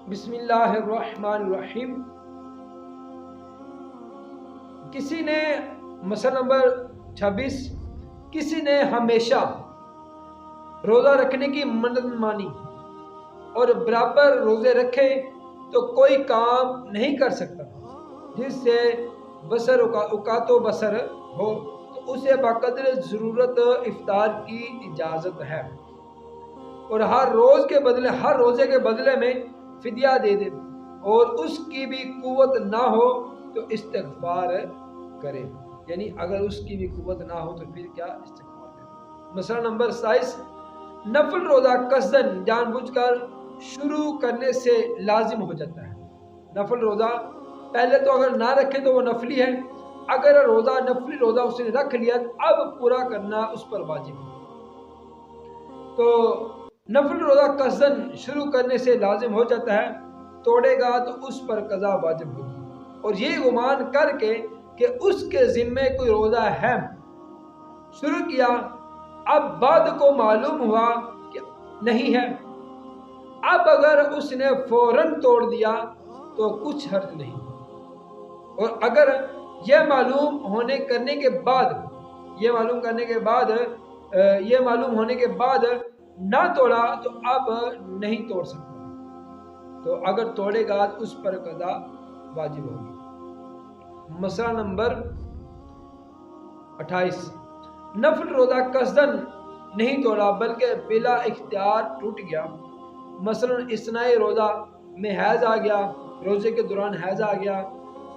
بسم اللہ الرحمن الرحیم۔ کسی نے مسئلہ نمبر 26 کسی نے ہمیشہ روزہ رکھنے کی منت مانی اور برابر روزے رکھے تو کوئی کام نہیں کر سکتا جس سے بسر اوقات و بسر ہو تو اسے بقدر ضرورت افطار کی اجازت ہے، اور ہر روزے کے بدلے میں فدیہ دے دے، اور اس کی بھی قوت نہ ہو تو استغفار کرے، یعنی اگر اس کی بھی قوت نہ ہو تو پھر کیا استغفار کرے۔ مسئلہ نمبر 27 نفل روزہ قصدن جان بوجھ کر شروع کرنے سے لازم ہو جاتا ہے۔ نفل روزہ پہلے تو اگر نہ رکھے تو وہ نفلی ہے، اگر نفلی روزہ اس نے رکھ لیا اب پورا کرنا اس پر واجب ہے۔ تو نفل روزہ قصدن شروع کرنے سے لازم ہو جاتا ہے، توڑے گا تو اس پر قضا واجب ہوگی، اور یہ گمان کر کے کہ اس کے ذمے کوئی روزہ ہے شروع کیا، اب بعد کو معلوم ہوا کہ نہیں ہے، اب اگر اس نے فوراً توڑ دیا تو کچھ حرج نہیں، اور اگر یہ معلوم ہونے کے بعد نہ توڑا تو اب نہیں توڑ سکتا، تو اگر توڑے گا تو اس پر قضا واجب ہوگی۔ مسئلہ نمبر 28 نفل روزہ قصدن نہیں توڑا بلکہ بلا اختیار ٹوٹ گیا، مثلا اثناء روزہ میں حیض آ گیا، روزے کے دوران حیض آ گیا،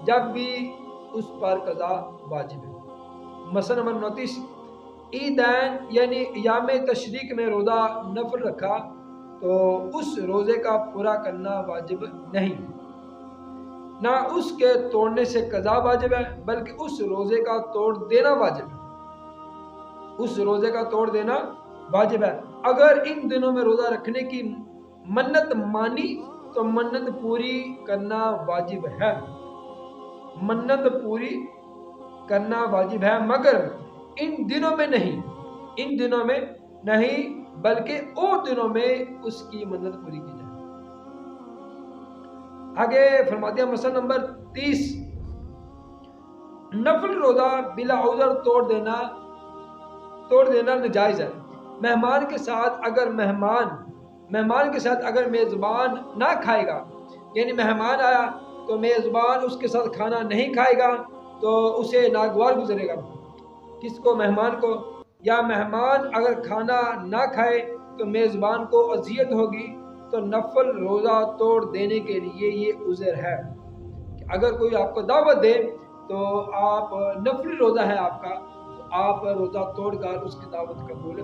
جب بھی اس پر قضا واجب ہے۔ مسئلہ نمبر 29 عیدین یعنی ایام تشریق میں روزہ نفل رکھا تو اس روزے کا پورا کرنا واجب نہیں، نہ اس کے توڑنے سے قضا واجب ہے بلکہ اس روزے کا توڑ دینا واجب ہے۔ اگر ان دنوں میں روزہ رکھنے کی منت مانی تو منت پوری کرنا واجب ہے، مگر ان دنوں میں نہیں بلکہ اور دنوں میں اس کی منت پوری کی جائے۔ آگے فرماتے ہیں مسئلہ نمبر 30 نفل روزہ بلا عذر توڑ دینا ناجائز ہے۔ مہمان کے ساتھ اگر میزبان نہ کھائے گا، یعنی مہمان آیا تو میزبان اس کے ساتھ کھانا نہیں کھائے گا تو اسے ناگوار گزرے گا، کس کو؟ مہمان کو۔ یا مہمان اگر کھانا نہ کھائے تو میزبان کو اذیت ہوگی، تو نفل روزہ توڑ دینے کے لیے یہ عذر ہے کہ اگر کوئی آپ کو دعوت دے تو آپ نفلی روزہ ہے آپ کا، تو آپ روزہ توڑ کر اس کی دعوت قبول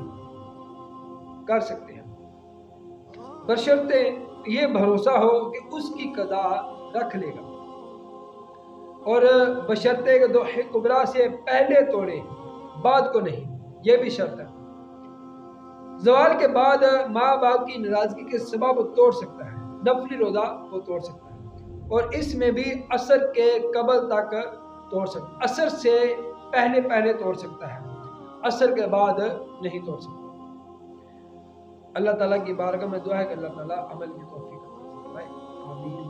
کر سکتے ہیں، بشرطے یہ بھروسہ ہو کہ اس کی قضا رکھ لے گا، اور بشرطے کہ ضحی کبریٰ سے پہلے توڑے بعد کو نہیں، یہ بھی شرط ہے۔ زوال کے بعد ماں باپ کی ناراضگی کے سبب توڑ سکتا ہے، نفلی روزہ وہ توڑ سکتا ہے، اور اس میں بھی عصر کے قبل تک توڑ سکتا ہے، عصر سے پہلے توڑ سکتا ہے، عصر کے بعد نہیں توڑ سکتا۔ اللہ تعالیٰ کی بارگاہ میں دعا ہے کہ اللہ تعالیٰ عمل کی توفیق عطا فرمائے۔ آمین۔